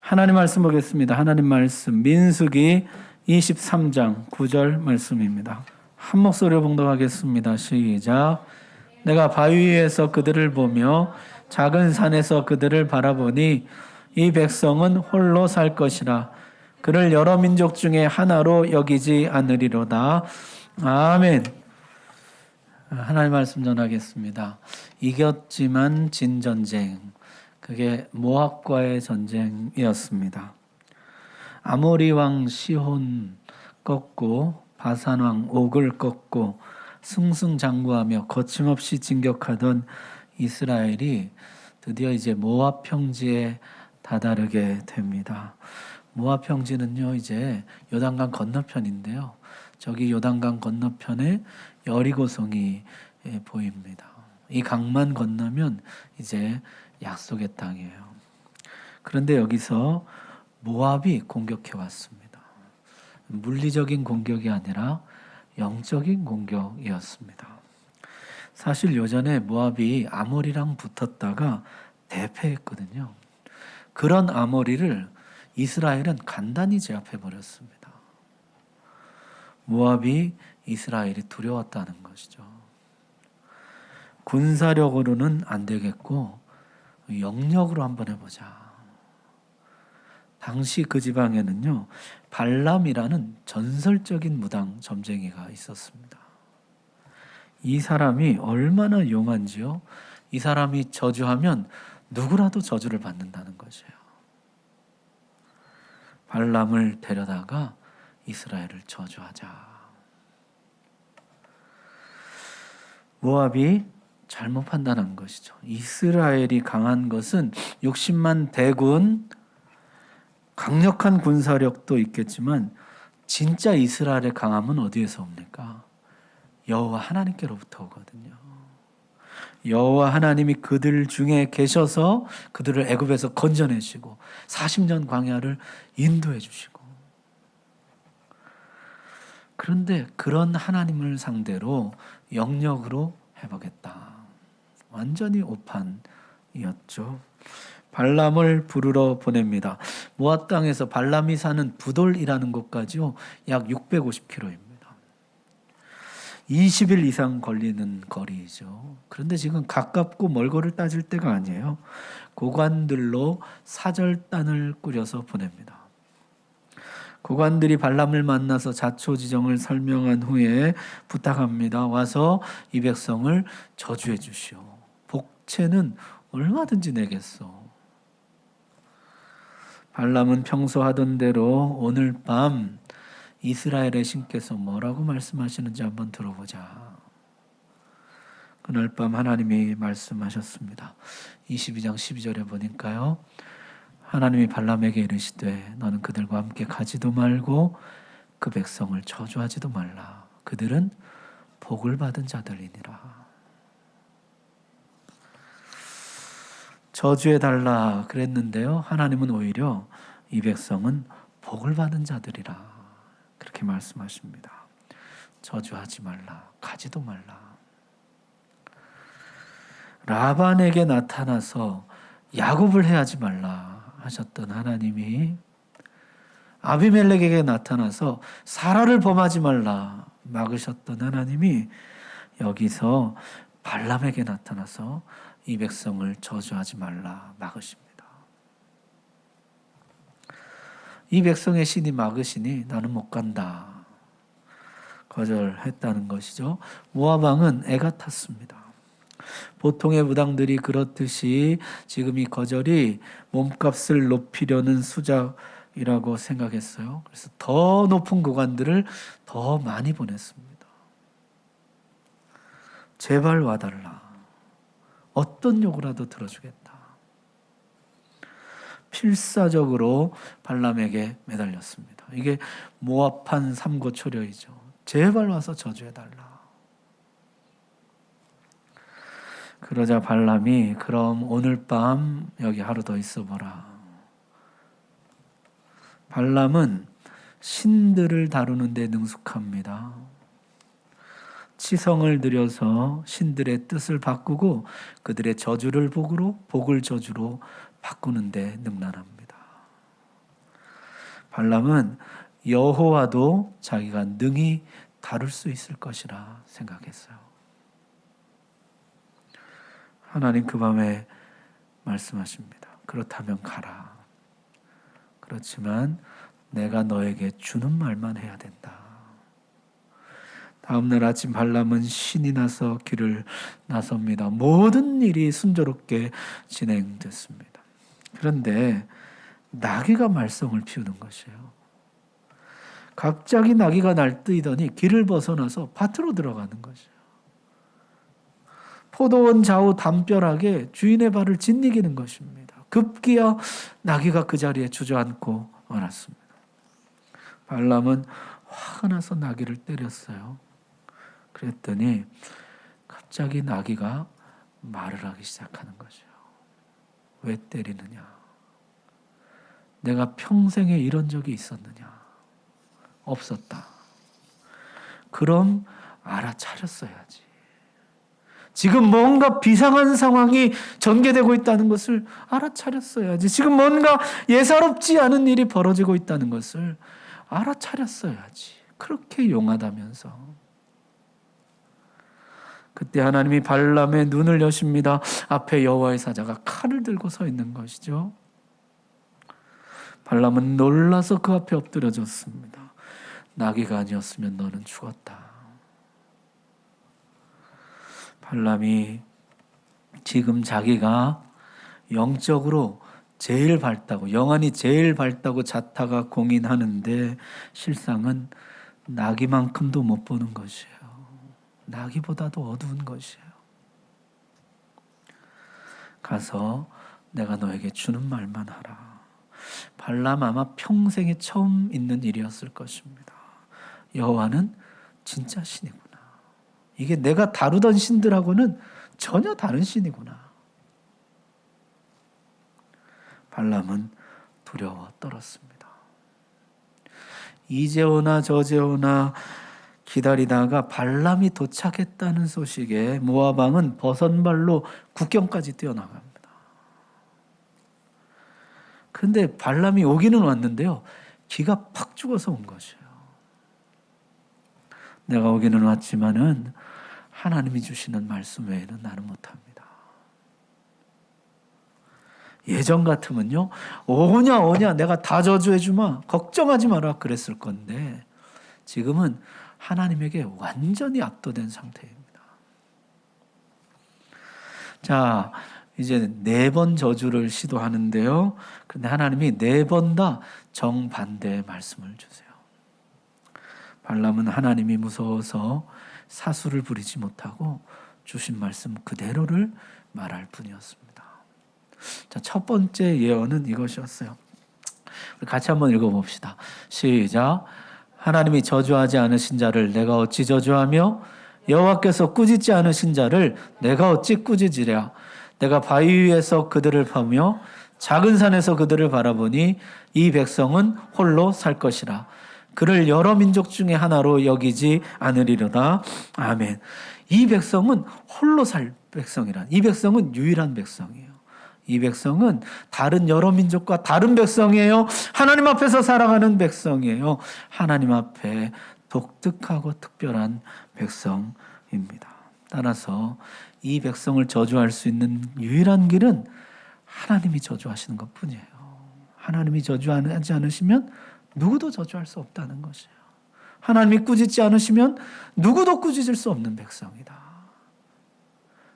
하나님 말씀 보겠습니다. 하나님 말씀 민수기 23장 9절 말씀입니다. 한 목소리로 봉독하겠습니다. 시작. 내가 바위 위에서 그들을 보며 작은 산에서 그들을 바라보니 이 백성은 홀로 살 것이라. 그를 여러 민족 중에 하나로 여기지 않으리로다. 아멘. 하나님 말씀 전하겠습니다. 이겼지만 진 전쟁. 그게 모압과의 전쟁이었습니다. 아모리 왕 시혼 꺾고 바산 왕 옥을 꺾고 승승장구하며 거침없이 진격하던 이스라엘이 드디어 이제 모압 평지에 다다르게 됩니다. 모압 평지는요, 이제 요단강 건너편인데요. 저기 요단강 건너편에 여리고성이 보입니다. 이 강만 건너면 이제 약속의 땅이에요. 그런데 여기서 모압이 공격해 왔습니다. 물리적인 공격이 아니라 영적인 공격이었습니다. 사실 요전에 모압이 아모리랑 붙었다가 대패했거든요. 그런 아모리를 이스라엘은 간단히 제압해 버렸습니다. 모압이 이스라엘이 두려웠다는 것이죠. 군사력으로는 안 되겠고 영력으로 한번 해보자. 당시 그 지방에는요, 발람이라는 전설적인 무당 점쟁이가 있었습니다. 이 사람이 얼마나 용한지요. 이 사람이 저주하면 누구라도 저주를 받는다는 것이에요. 발람을 데려다가 이스라엘을 저주하자. 모압이 잘못 판단한 것이죠. 이스라엘이 강한 것은 60만 대군, 강력한 군사력도 있겠지만 진짜 이스라엘의 강함은 어디에서 옵니까? 여호와 하나님께로부터 오거든요. 여호와 하나님이 그들 중에 계셔서 그들을 애굽에서 건져내시고 40년 광야를 인도해 주시고, 그런데 그런 하나님을 상대로 영력으로 해보겠다. 완전히 오판이었죠. 발람을 부르러 보냅니다. 모압 땅에서 발람이 사는 부돌이라는 곳까지요, 약 650km입니다. 20일 이상 걸리는 거리이죠. 그런데 지금 가깝고 멀고를 따질 때가 아니에요. 고관들로 사절단을 꾸려서 보냅니다. 고관들이 발람을 만나서 자초지정을 설명한 후에 부탁합니다. 와서 이 백성을 저주해 주시오. 복채는 얼마든지 내겠소. 발람은 평소 하던 대로 오늘 밤 이스라엘의 신께서 뭐라고 말씀하시는지 한번 들어보자. 그날 밤 하나님이 말씀하셨습니다. 22장 12절에 보니까요, 하나님이 발람에게 이르시되 너는 그들과 함께 가지도 말고 그 백성을 저주하지도 말라. 그들은 복을 받은 자들이니라. 저주해 달라 그랬는데요, 하나님은 오히려 이 백성은 복을 받은 자들이라 그렇게 말씀하십니다. 저주하지 말라, 가지도 말라. 라반에게 나타나서 야곱을 해하지 말라 하셨던 하나님이 아비멜렉에게 나타나서 사라를 범하지 말라 막으셨던 하나님이 여기서 발람에게 나타나서 이 백성을 저주하지 말라 막으십니다. 이 백성의 신이 막으시니 나는 못 간다 거절했다는 것이죠. 모압 왕은 애가 탔습니다. 보통의 무당들이 그렇듯이 지금 이 거절이 몸값을 높이려는 수작이라고 생각했어요. 그래서 더 높은 고관들을 더 많이 보냈습니다. 제발 와달라. 어떤 요구라도 들어주겠다. 필사적으로 발람에게 매달렸습니다. 이게 모압한 삼고초려이죠. 제발 와서 저주해달라. 그러자 발람이 그럼 오늘 밤 여기 하루 더 있어보라. 발람은 신들을 다루는 데 능숙합니다. 치성을 들여서 신들의 뜻을 바꾸고 그들의 저주를 복으로, 복을 저주로 바꾸는 데 능란합니다. 발람은 여호와도 자기가 능히 다룰 수 있을 것이라 생각했어요. 하나님 그 밤에 말씀하십니다. 그렇다면 가라. 그렇지만 내가 너에게 주는 말만 해야 된다. 다음날 아침 발람은 신이 나서 길을 나섭니다. 모든 일이 순조롭게 진행됐습니다. 그런데 나귀가 말썽을 피우는 것이에요. 갑자기 나귀가 날뛰더니 길을 벗어나서 밭으로 들어가는 것이에요. 포도원 좌우 담벼락에 주인의 발을 짓이기는 것입니다. 급기야 나귀가 그 자리에 주저앉고 말았습니다. 발람은 화가 나서 나귀를 때렸어요. 그랬더니 갑자기 나귀가 말을 하기 시작하는 거죠. 왜 때리느냐? 내가 평생에 이런 적이 있었느냐? 없었다. 그럼 알아차렸어야지. 지금 뭔가 비상한 상황이 전개되고 있다는 것을 알아차렸어야지. 지금 뭔가 예사롭지 않은 일이 벌어지고 있다는 것을 알아차렸어야지. 그렇게 용하다면서. 그때 하나님이 발람의 눈을 여십니다. 앞에 여호와의 사자가 칼을 들고 서 있는 것이죠. 발람은 놀라서 그 앞에 엎드려졌습니다. 나귀가 아니었으면 너는 죽었다. 발람이 지금 자기가 영적으로 제일 밝다고, 영안이 제일 밝다고 자타가 공인하는데 실상은 나귀만큼도 못 보는 것이에요. 나귀보다도 어두운 것이에요. 가서 내가 너에게 주는 말만 하라. 발람 아마 평생에 처음 있는 일이었을 것입니다. 여호와는 진짜 신이구나. 이게 내가 다루던 신들하고는 전혀 다른 신이구나. 발람은 두려워 떨었습니다. 이제 오나 저제 오나 기다리다가 발람이 도착했다는 소식에 모압 왕은 버선발로 국경까지 뛰어나갑니다. 그런데 발람이 오기는 왔는데요. 기가 팍 죽어서 온 것이에요. 내가 오기는 왔지만은 하나님이 주시는 말씀 외에는 나는 못합니다. 예전 같으면요. 오냐 내가 다 저주해주마. 걱정하지 마라 그랬을 건데 지금은 하나님에게 완전히 압도된 상태입니다. 자, 이제 4번 저주를 시도하는데요. 그런데 하나님이 4번 다 정반대의 말씀을 주세요. 발람은 하나님이 무서워서 사수를 부리지 못하고 주신 말씀 그대로를 말할 뿐이었습니다. 자, 첫 번째 예언은 이것이었어요. 같이 한번 읽어봅시다. 시작. 하나님이 저주하지 않으신 자를 내가 어찌 저주하며 여호와께서 꾸짖지 않으신 자를 내가 어찌 꾸짖으랴. 내가 바위 위에서 그들을 보며 작은 산에서 그들을 바라보니 이 백성은 홀로 살 것이라. 그를 여러 민족 중에 하나로 여기지 않으리로다. 아멘. 이 백성은 홀로 살 백성이란. 이 백성은 유일한 백성이에요. 이 백성은 다른 여러 민족과 다른 백성이에요. 하나님 앞에서 살아가는 백성이에요. 하나님 앞에 독특하고 특별한 백성입니다. 따라서 이 백성을 저주할 수 있는 유일한 길은 하나님이 저주하시는 것뿐이에요. 하나님이 저주하지 않으시면 누구도 저주할 수 없다는 것이에요. 하나님이 꾸짖지 않으시면 누구도 꾸짖을 수 없는 백성이다.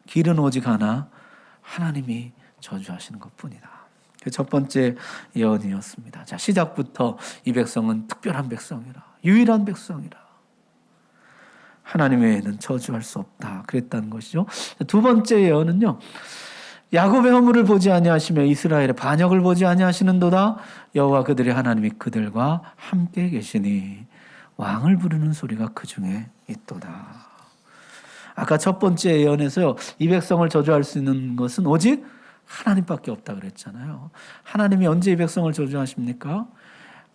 길은 오직 하나, 하나님이 저주하시는 것뿐이다. 첫 번째 예언이었습니다. 자, 시작부터 이 백성은 특별한 백성이라, 유일한 백성이라. 하나님 외에는 저주할 수 없다. 그랬다는 것이죠. 두 번째 예언은요. 야곱의 허물을 보지 아니하시며 이스라엘의 반역을 보지 아니하시는도다. 여호와 그들의 하나님이 그들과 함께 계시니 왕을 부르는 소리가 그 중에 있도다. 아까 첫 번째 예언에서요. 이 백성을 저주할 수 있는 것은 오직 하나님밖에 없다 그랬잖아요. 하나님이 언제 이 백성을 저주하십니까?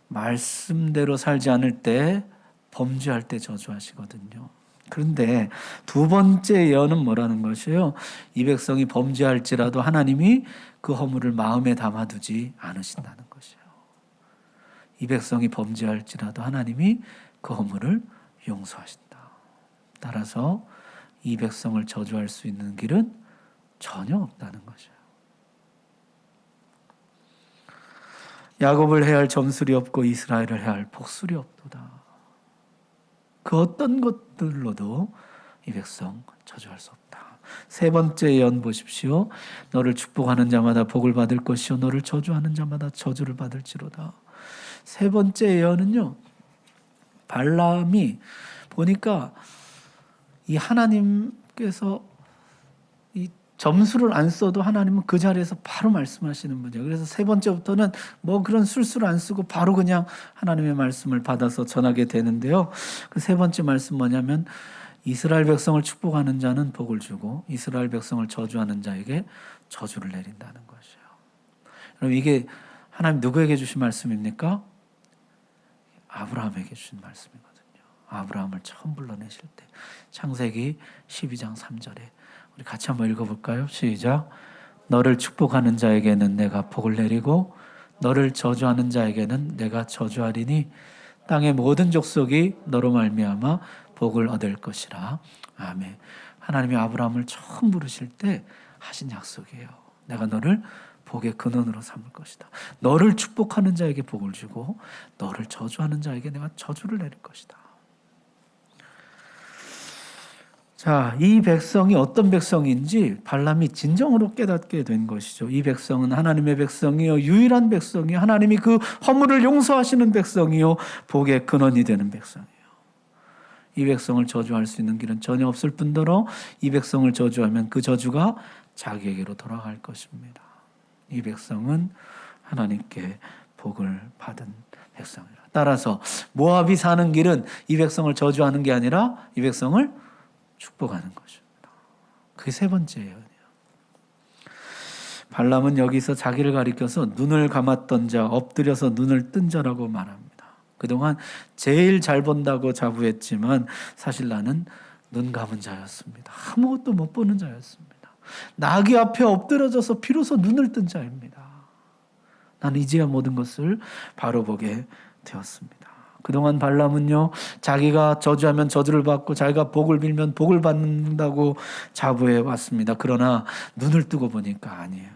말씀대로 살지 않을 때, 범죄할 때 저주하시거든요. 그런데 두 번째 예언은 뭐라는 것이에요? 이 백성이 범죄할지라도 하나님이 그 허물을 마음에 담아두지 않으신다는 것이에요. 이 백성이 범죄할지라도 하나님이 그 허물을 용서하신다. 따라서 이 백성을 저주할 수 있는 길은 전혀 없다는 것이에요. 야곱을 해할 점술이 없고 이스라엘을 해할 복술이 없도다. 그 어떤 것들로도 이 백성 저주할 수 없다. 세 번째 예언 보십시오. 너를 축복하는 자마다 복을 받을 것이요 너를 저주하는 자마다 저주를 받을지로다. 세 번째 예언은요, 발람이 보니까 이 하나님께서 이 점수를 안 써도 하나님은 그 자리에서 바로 말씀하시는 분이에요. 그래서 세 번째부터는 뭐 그런 술수를 안 쓰고 바로 그냥 하나님의 말씀을 받아서 전하게 되는데요. 그 세 번째 말씀 뭐냐면 이스라엘 백성을 축복하는 자는 복을 주고 이스라엘 백성을 저주하는 자에게 저주를 내린다는 것이에요. 그럼 이게 하나님 누구에게 주신 말씀입니까? 아브라함에게 주신 말씀이거든요. 아브라함을 처음 불러내실 때 창세기 12장 3절에 우리 같이 한번 읽어볼까요? 시작. 너를 축복하는 자에게는 내가 복을 내리고 너를 저주하는 자에게는 내가 저주하리니 땅의 모든 족속이 너로 말미암아 복을 얻을 것이라. 아멘. 하나님이 아브라함을 처음 부르실 때 하신 약속이에요. 내가 너를 복의 근원으로 삼을 것이다. 너를 축복하는 자에게 복을 주고 너를 저주하는 자에게 내가 저주를 내릴 것이다. 자, 이 백성이 어떤 백성인지 발람이 진정으로 깨닫게 된 것이죠. 이 백성은 하나님의 백성이요, 유일한 백성이요, 하나님이 그 허물을 용서하시는 백성이요, 복의 근원이 되는 백성이에요. 이 백성을 저주할 수 있는 길은 전혀 없을 뿐더러 이 백성을 저주하면 그 저주가 자기에게로 돌아갈 것입니다. 이 백성은 하나님께 복을 받은 백성이라. 따라서 모압이 사는 길은 이 백성을 저주하는 게 아니라 이 백성을 축복하는 것입니다. 그게 세 번째 예언이에요. 발람은 여기서 자기를 가리켜서 눈을 감았던 자, 엎드려서 눈을 뜬 자라고 말합니다. 그동안 제일 잘 본다고 자부했지만 사실 나는 눈 감은 자였습니다. 아무것도 못 보는 자였습니다. 나귀 앞에 엎드려져서 비로소 눈을 뜬 자입니다. 나는 이제야 모든 것을 바로 보게 되었습니다. 그동안 발람은요, 자기가 저주하면 저주를 받고 자기가 복을 빌면 복을 받는다고 자부해 왔습니다. 그러나 눈을 뜨고 보니까 아니에요.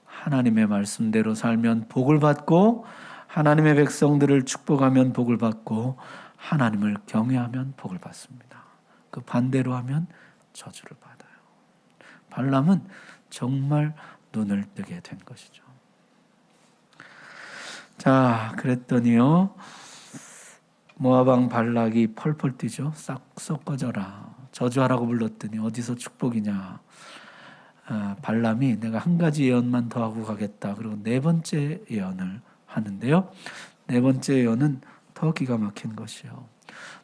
하나님의 말씀대로 살면 복을 받고 하나님의 백성들을 축복하면 복을 받고 하나님을 경외하면 복을 받습니다. 그 반대로 하면 저주를 받아요. 발람은 정말 눈을 뜨게 된 것이죠. 자, 그랬더니요, 모압 왕 발락이 펄펄 뛰죠. 싹 꺼져라. 저주하라고 불렀더니 어디서 축복이냐. 발람이 내가 한 가지 예언만 더 하고 가겠다. 그리고 네 번째 예언을 하는데요. 네 번째 예언은 더 기가 막힌 것이요.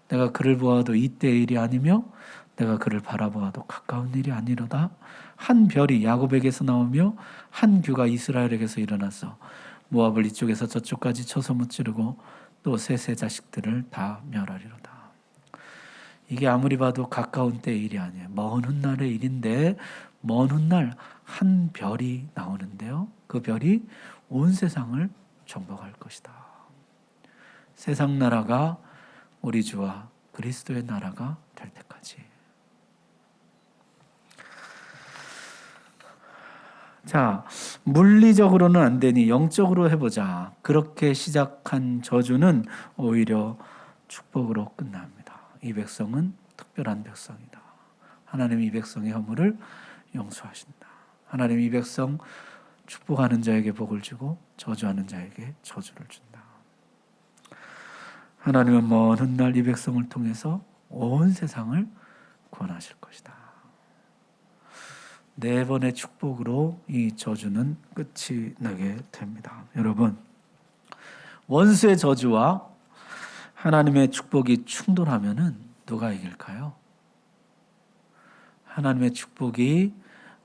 내가 그를 보아도 이때의 일이 아니며 내가 그를 바라보아도 가까운 일이 아니로다. 한 별이 야곱에게서 나오며 한 규가 이스라엘에게서 일어나서 모압을 이쪽에서 저쪽까지 쳐서 무찌르고 또 셋의 자식들을 다 멸하리로다. 이게 아무리 봐도 가까운 때의 일이 아니에요. 먼 훗날의 일인데 먼 훗날 한 별이 나오는데요. 그 별이 온 세상을 정복할 것이다. 세상 나라가 우리 주와 그리스도의 나라가 될 때까지. 자, 물리적으로는 안 되니 영적으로 해보자. 그렇게 시작한 저주는 오히려 축복으로 끝납니다. 이 백성은 특별한 백성이다. 하나님이 이 백성의 허물을 용서하신다. 하나님이 이 백성 축복하는 자에게 복을 주고 저주하는 자에게 저주를 준다. 하나님은 먼 훗날 이 백성을 통해서 온 세상을 구원하실 것이다. 네 번의 축복으로 이 저주는 끝이 나게 됩니다. 여러분, 원수의 저주와 하나님의 축복이 충돌하면은 누가 이길까요? 하나님의 축복이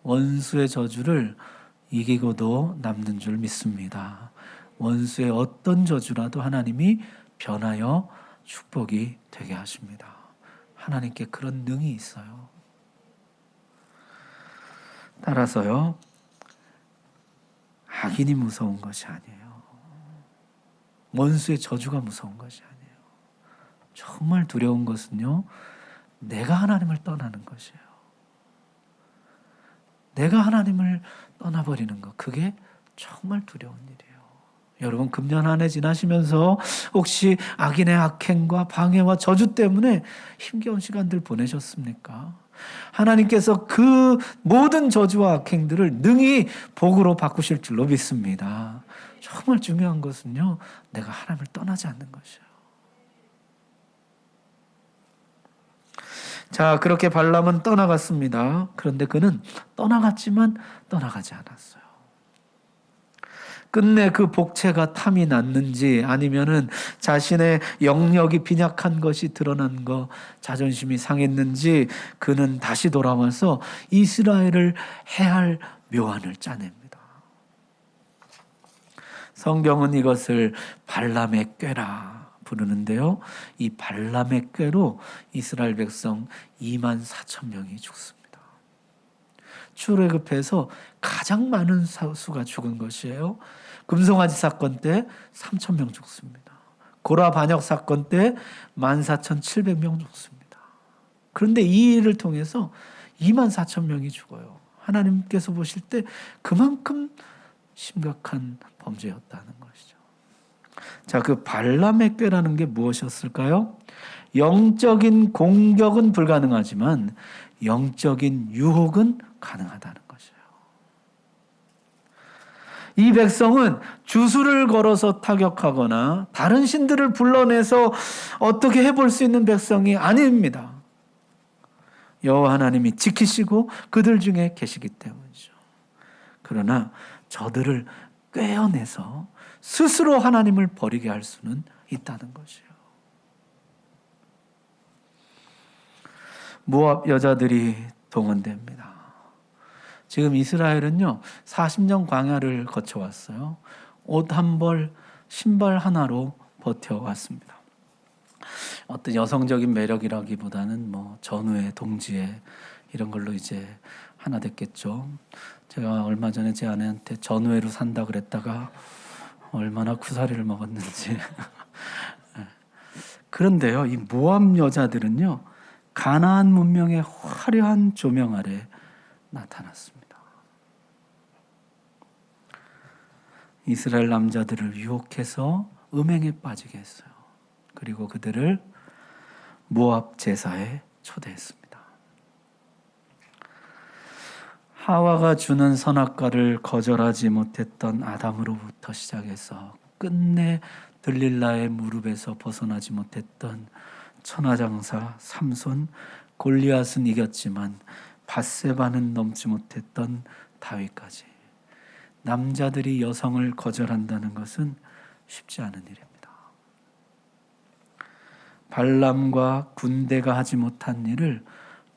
원수의 저주를 이기고도 남는 줄 믿습니다. 원수의 어떤 저주라도 하나님이 변하여 축복이 되게 하십니다. 하나님께 그런 능이 있어요. 따라서요, 악인이 무서운 것이 아니에요. 원수의 저주가 무서운 것이 아니에요. 정말 두려운 것은요, 내가 하나님을 떠나는 것이에요. 내가 하나님을 떠나버리는 것, 그게 정말 두려운 일이에요. 여러분, 금년 한 해 지나시면서 혹시 악인의 악행과 방해와 저주 때문에 힘겨운 시간들 보내셨습니까? 하나님께서 그 모든 저주와 악행들을 능히 복으로 바꾸실 줄로 믿습니다. 정말 중요한 것은요, 내가 하나님을 떠나지 않는 것이에요. 자, 그렇게 발람은 떠나갔습니다. 그런데 그는 떠나갔지만 떠나가지 않았어요. 끝내 그 복체가 탐이 났는지 아니면은 자신의 영역이 빈약한 것이 드러난 거, 자존심이 상했는지 그는 다시 돌아와서 이스라엘을 해할 묘안을 짜냅니다. 성경은 이것을 발람의 꾀라 부르는데요. 이 발람의 꾀로 이스라엘 백성 24,000명이 죽습니다. 출애굽해서 가장 많은 수가 죽은 것이에요. 금송아지 사건 때 3,000명 죽습니다. 고라 반역 사건 때 14,700명 죽습니다. 그런데 이 일을 통해서 24,000명이 죽어요. 하나님께서 보실 때 그만큼 심각한 범죄였다는 것이죠. 자, 그 발람의 꾀라는 게 무엇이었을까요? 영적인 공격은 불가능하지만 영적인 유혹은 가능하다는 것이에요. 이 백성은 주술을 걸어서 타격하거나 다른 신들을 불러내서 어떻게 해볼 수 있는 백성이 아닙니다. 여호와 하나님이 지키시고 그들 중에 계시기 때문이죠. 그러나 저들을 꿰어내서 스스로 하나님을 버리게 할 수는 있다는 것이에요. 모압 여자들이 동원됩니다. 지금 이스라엘은요 40년 광야를 거쳐왔어요. 옷 한 벌, 신발 하나로 버텨왔습니다. 어떤 여성적인 매력이라기보다는 뭐 전우의 동지의 이런 걸로 이제 하나 됐겠죠. 제가 얼마 전에 제 아내한테 전우회로 산다 그랬다가 얼마나 구사리를 먹었는지. 그런데요, 이 모압 여자들은요 가나안 문명의 화려한 조명 아래 나타났습니다. 이스라엘 남자들을 유혹해서 음행에 빠지게 했어요. 그리고 그들을 모압 제사에 초대했습니다. 하와가 주는 선악과를 거절하지 못했던 아담으로부터 시작해서 끝내 들릴라의 무릎에서 벗어나지 못했던 천하장사 삼손, 골리앗은 이겼지만 밧세바는 넘지 못했던 다윗까지 남자들이 여성을 거절한다는 것은 쉽지 않은 일입니다. 발람과 군대가 하지 못한 일을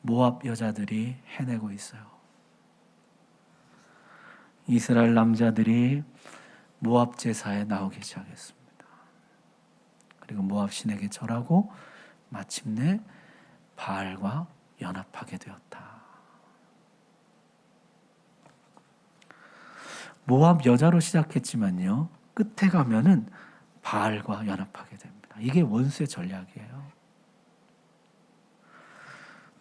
모압 여자들이 해내고 있어요. 이스라엘 남자들이 모압 제사에 나오기 시작했습니다. 그리고 모압 신에게 절하고 마침내 바알과 연합하게 되었다. 모압 여자로 시작했지만요, 끝에 가면은 바알과 연합하게 됩니다. 이게 원수의 전략이에요.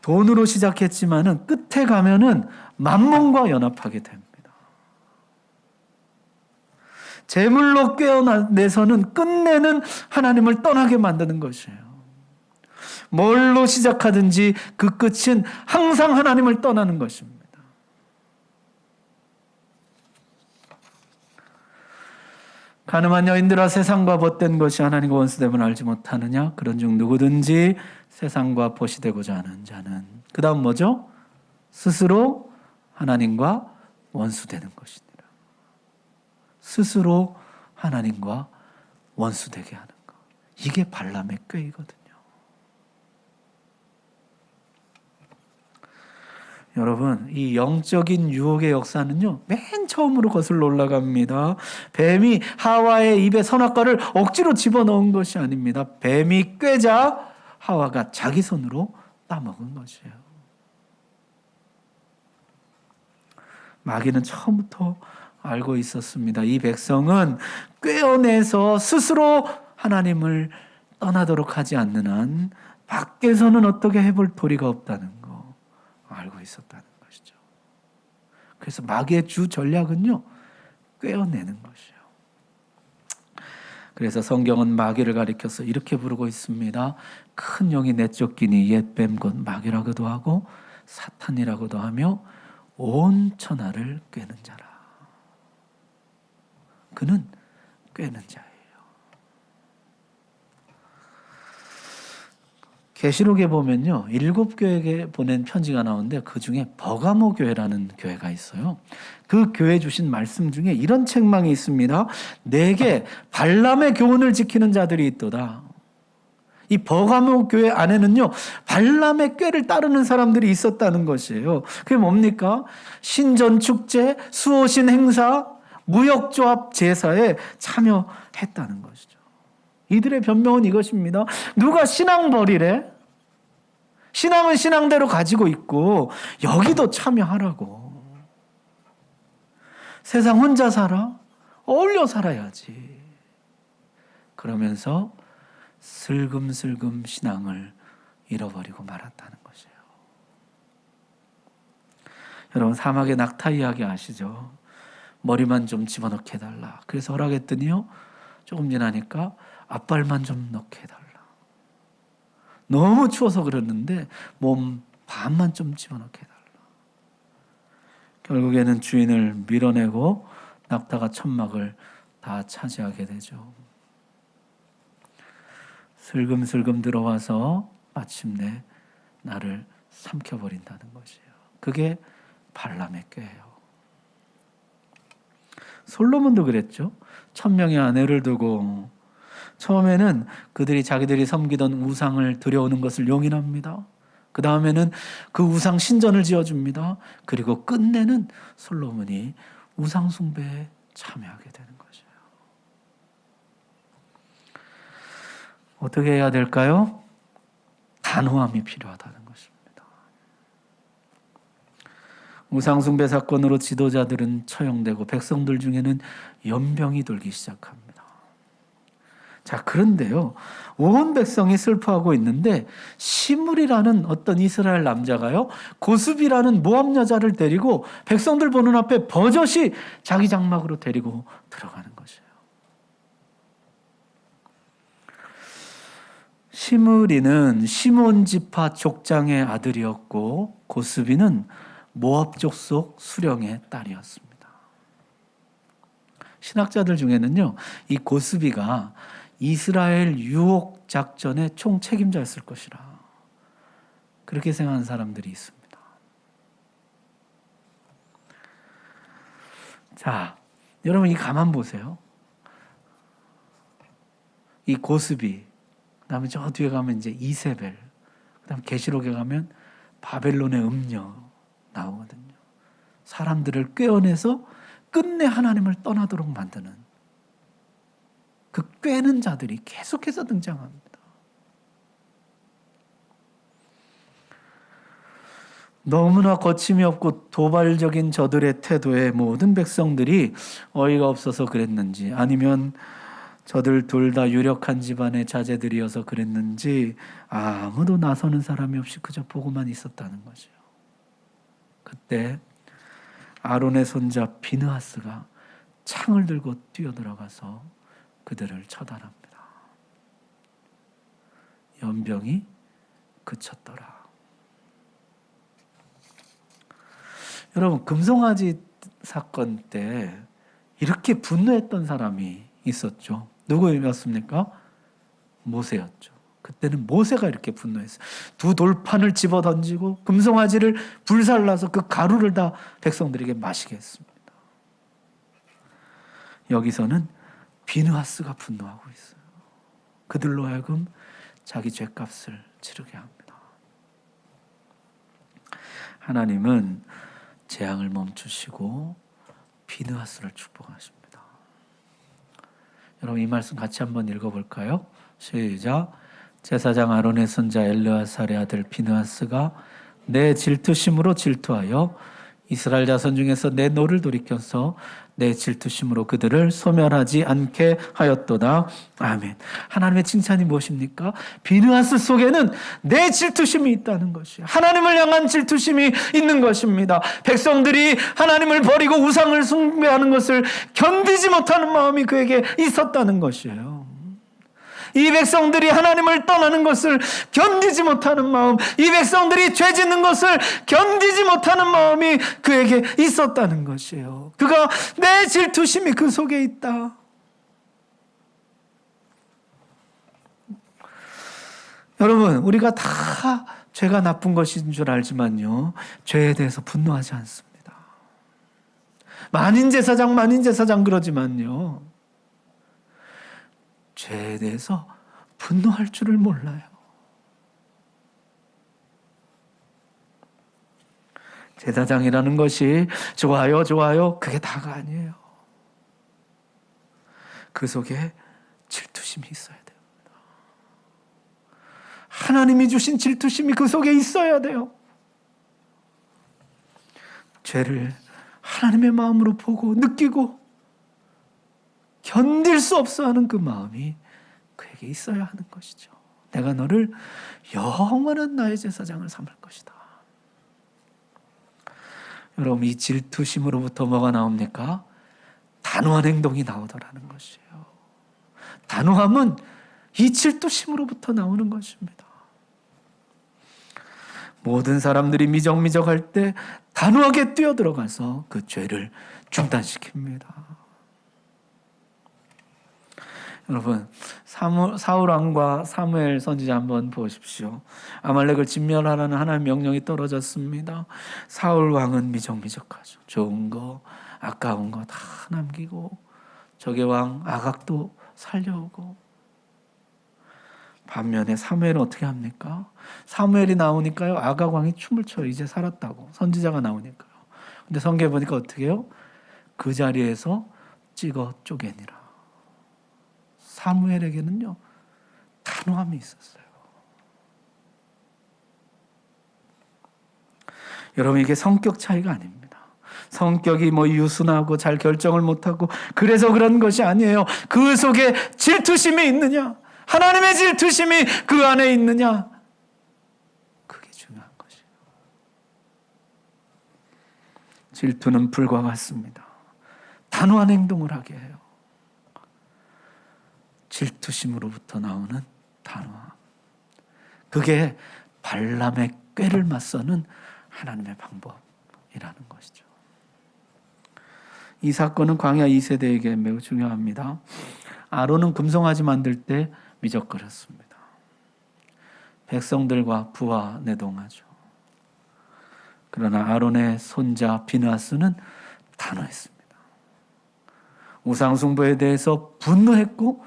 돈으로 시작했지만은 끝에 가면은 만몬과 연합하게 됩니다. 재물로 꿰어내서는 끝내는 하나님을 떠나게 만드는 것이에요. 뭘로 시작하든지 그 끝은 항상 하나님을 떠나는 것입니다. 가늠한 여인들아, 세상과 벗된 것이 하나님과 원수됨을 알지 못하느냐? 그런 중 누구든지 세상과 벗이 되고자 하는 자는, 그 다음 뭐죠? 스스로 하나님과 원수되는 것이니라. 스스로 하나님과 원수되게 하는 것, 이게 발람의 꾀이거든요. 여러분, 이 영적인 유혹의 역사는요 맨 처음으로 거슬러 올라갑니다. 뱀이 하와의 입에 선악과를 억지로 집어넣은 것이 아닙니다. 뱀이 꾀자 하와가 자기 손으로 따먹은 것이에요. 마귀는 처음부터 알고 있었습니다. 이 백성은 꿰어내서 스스로 하나님을 떠나도록 하지 않는 한 밖에서는 어떻게 해볼 도리가 없다는 거 알고 있었다는 것이죠. 그래서 마귀의 주 전략은요, 꿰어내는 것이에요. 그래서 성경은 마귀를 가리켜서 이렇게 부르고 있습니다. 큰 영이 내쫓기니 옛뱀 곧 마귀라고도 하고 사탄이라고도 하며 온 천하를 꿰는 자라. 그는 꿰는 자예요. 계시록에 보면요, 7교회에 보낸 편지가 나오는데 그 중에 버가모 교회라는 교회가 있어요. 그 교회 주신 말씀 중에 이런 책망이 있습니다. 내게 발람의 교훈을 지키는 자들이 있도다. 이 버가모 교회 안에는요, 발람의 꾀를 따르는 사람들이 있었다는 것이에요. 그게 뭡니까? 신전 축제, 수호신 행사, 무역조합 제사에 참여했다는 것이죠. 이들의 변명은 이것입니다. 누가 신앙 버리래? 신앙은 신앙대로 가지고 있고 여기도 참여하라고. 세상 혼자 살아? 어울려 살아야지. 그러면서 슬금슬금 신앙을 잃어버리고 말았다는 것이에요. 여러분, 사막의 낙타 이야기 아시죠? 머리만 좀 집어넣게 해달라. 그래서 허락했더니요, 조금 지나니까 앞발만 좀 넣게 해달라. 너무 추워서 그랬는데 몸 반만 좀 집어넣게 해달라. 결국에는 주인을 밀어내고 낙타가 천막을 다 차지하게 되죠. 슬금슬금 들어와서 마침내 나를 삼켜버린다는 것이에요. 그게 발람의 꾀예요. 솔로몬도 그랬죠. 1000명의 아내를 두고 처음에는 그들이 자기들이 섬기던 우상을 들여오는 것을 용인합니다. 그 다음에는 그 우상 신전을 지어줍니다. 그리고 끝내는 솔로몬이 우상 숭배에 참여하게 되는 것이에요. 어떻게 해야 될까요? 단호함이 필요하다는 것입니다. 우상 숭배 사건으로 지도자들은 처형되고 백성들 중에는 연병이 돌기 시작합니다. 자, 그런데요, 온 백성이 슬퍼하고 있는데 시므리라는 어떤 이스라엘 남자가요, 고스비라는 모압 여자를 데리고 백성들 보는 앞에 버젓이 자기 장막으로 데리고 들어가는 것이에요. 시므리는 시몬 지파 족장의 아들이었고 고스비는 모압 족속 수령의 딸이었습니다. 신학자들 중에는요, 이 고스비가 이스라엘 유혹 작전의 총 책임자였을 것이라 그렇게 생각하는 사람들이 있습니다. 자, 여러분 이 가만 보세요. 이 고스비, 그다음에 저 뒤에 가면 이제 이세벨, 그다음 계시록에 가면 바벨론의 음녀 나오거든요. 사람들을 꿰어내서 끝내 하나님을 떠나도록 만드는 그 꿰는 자들이 계속해서 등장합니다. 너무나 거침이 없고 도발적인 저들의 태도에 모든 백성들이 어이가 없어서 그랬는지, 아니면 저들 둘 다 유력한 집안의 자제들이어서 그랬는지 아무도 나서는 사람이 없이 그저 보고만 있었다는 거죠. 그때 아론의 손자 비느하스가 창을 들고 뛰어들어가서 그들을 처단합니다. 연병이 그쳤더라. 여러분, 금송아지 사건 때 이렇게 분노했던 사람이 있었죠. 누구였습니까? 모세였죠. 그때는 모세가 이렇게 분노했어요. 2 돌판을 집어던지고 금송아지를 불살라서 그 가루를 다 백성들에게 마시게 했습니다. 여기서는 비느하스가 분노하고 있어요. 그들로 하여금 자기 죄값을 치르게 합니다. 하나님은 재앙을 멈추시고 비느하스를 축복하십니다. 여러분, 이 말씀 같이 한번 읽어볼까요? 시작. 제사장 아론의 손자 엘르아살의 아들 비느하스가 내 질투심으로 질투하여 이스라엘 자손 중에서 내 노를 돌이켜서 내 질투심으로 그들을 소멸하지 않게 하였도다. 아멘. 하나님의 칭찬이 무엇입니까? 비느하스 속에는 내 질투심이 있다는 것이에요. 하나님을 향한 질투심이 있는 것입니다. 백성들이 하나님을 버리고 우상을 숭배하는 것을 견디지 못하는 마음이 그에게 있었다는 것이에요. 이 백성들이 하나님을 떠나는 것을 견디지 못하는 마음, 이 백성들이 죄 짓는 것을 견디지 못하는 마음이 그에게 있었다는 것이에요. 그가 내 질투심이 그 속에 있다. 여러분, 우리가 다 죄가 나쁜 것인 줄 알지만요, 죄에 대해서 분노하지 않습니다. 만인제사장 그러지만요, 죄에 대해서 분노할 줄을 몰라요. 제사장이라는 것이 좋아요 그게 다가 아니에요. 그 속에 질투심이 있어야 돼요. 하나님이 주신 질투심이 그 속에 있어야 돼요. 죄를 하나님의 마음으로 보고 느끼고 견딜 수 없어 하는 그 마음이 그에게 있어야 하는 것이죠. 내가 너를 영원한 나의 제사장을 삼을 것이다. 여러분, 이 질투심으로부터 뭐가 나옵니까? 단호한 행동이 나오더라는 것이에요. 단호함은 이 질투심으로부터 나오는 것입니다. 모든 사람들이 미적미적할 때 단호하게 뛰어들어가서 그 죄를 중단시킵니다. 여러분, 사울 왕과 사무엘 선지자 한번 보십시오. 아말렉을 진멸하라는 하나님의 명령이 떨어졌습니다. 사울 왕은 미적미적하죠. 좋은 거, 아까운 거 다 남기고 적의 왕 아각도 살려오고. 반면에 사무엘은 어떻게 합니까? 사무엘이 나오니까요, 아각 왕이 춤을 춰요. 이제 살았다고. 선지자가 나오니까요. 근데 성경에 보니까 어떻게 해요? 그 자리에서 찍어 쪼개니라. 사무엘에게는요, 단호함이 있었어요. 여러분, 이게 성격 차이가 아닙니다. 성격이 유순하고 잘 결정을 못하고 그래서 그런 것이 아니에요. 그 속에 질투심이 있느냐, 하나님의 질투심이 그 안에 있느냐, 그게 중요한 것이에요. 질투는 불과 같습니다. 단호한 행동을 하게 해요. 질투심으로부터 나오는 단호함, 그게 발람의 꾀를 맞서는 하나님의 방법이라는 것이죠. 이 사건은 광야 2세대에게 매우 중요합니다. 아론은 금송아지 만들 때 미적거렸습니다. 백성들과 부하 내동하죠. 그러나 아론의 손자 비느하스는 단호했습니다. 우상 숭배에 대해서 분노했고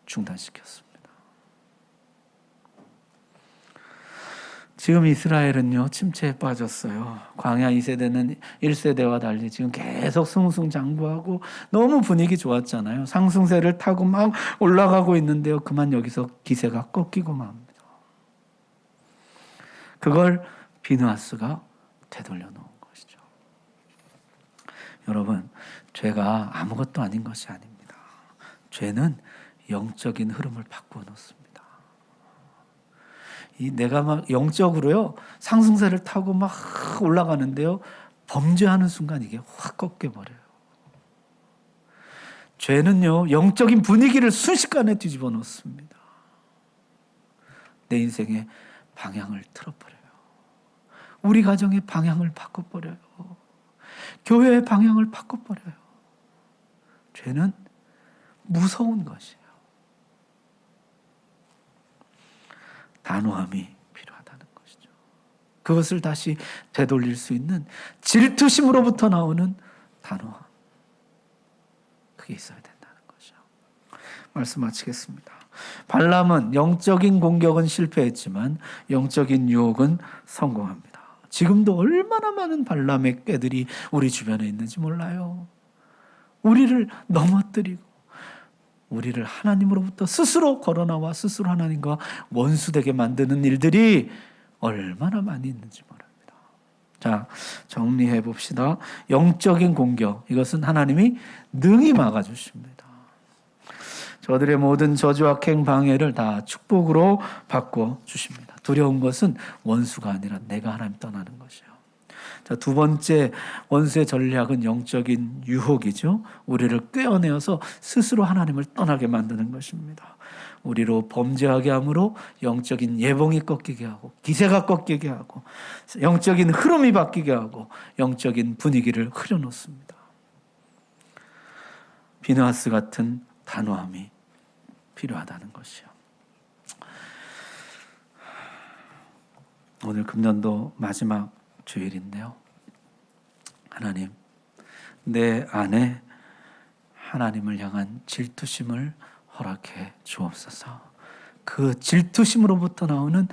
중단시켰습니다. 지금 이스라엘은요, 침체에 빠졌어요. 광야 2세대는 1세대와 달리 지금 계속 승승장구하고 너무 분위기 좋았잖아요. 상승세를 타고 막 올라가고 있는데요, 그만 여기서 기세가 꺾이고 맙니다. 그걸 비느하스가 되돌려 놓은 것이죠. 여러분, 죄가 아무것도 아닌 것이 아닙니다. 죄는 영적인 흐름을 바꾸어 놓습니다. 내가 막 영적으로요, 상승세를 타고 막 올라가는데요, 범죄하는 순간 이게 확 꺾여버려요. 죄는요, 영적인 분위기를 순식간에 뒤집어 놓습니다. 내 인생의 방향을 틀어버려요. 우리 가정의 방향을 바꿔버려요. 교회의 방향을 바꿔버려요. 죄는 무서운 것이에요. 단호함이 필요하다는 것이죠. 그것을 다시 되돌릴 수 있는 질투심으로부터 나오는 단호함, 그게 있어야 된다는 거죠. 말씀 마치겠습니다. 발람은 영적인 공격은 실패했지만 영적인 유혹은 성공합니다. 지금도 얼마나 많은 발람의 꾀들이 우리 주변에 있는지 몰라요. 우리를 넘어뜨리고 우리를 하나님으로부터 스스로 걸어나와 스스로 하나님과 원수되게 만드는 일들이 얼마나 많이 있는지 모릅니다. 자, 정리해 봅시다. 영적인 공격, 이것은 하나님이 능히 막아주십니다. 저들의 모든 저주, 악행, 방해를 다 축복으로 바꿔주십니다. 두려운 것은 원수가 아니라 내가 하나님 떠나는 것이에요. 자, 두 번째 원수의 전략은 영적인 유혹이죠. 우리를 꿰어내어서 스스로 하나님을 떠나게 만드는 것입니다. 우리로 범죄하게 함으로 영적인 예봉이 꺾이게 하고 기세가 꺾이게 하고 영적인 흐름이 바뀌게 하고 영적인 분위기를 흐려놓습니다. 비느하스 같은 단호함이 필요하다는 것이요. 오늘 금년도 마지막 주일인데요. 하나님, 내 안에 하나님을 향한 질투심을 허락해 주옵소서. 그 질투심으로부터 나오는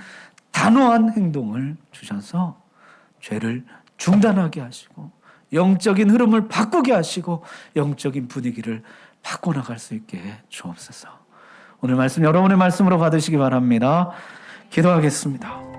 단호한 행동을 주셔서 죄를 중단하게 하시고 영적인 흐름을 바꾸게 하시고 영적인 분위기를 바꿔나갈 수 있게 해 주옵소서. 오늘 말씀 여러분의 말씀으로 받으시기 바랍니다. 기도하겠습니다.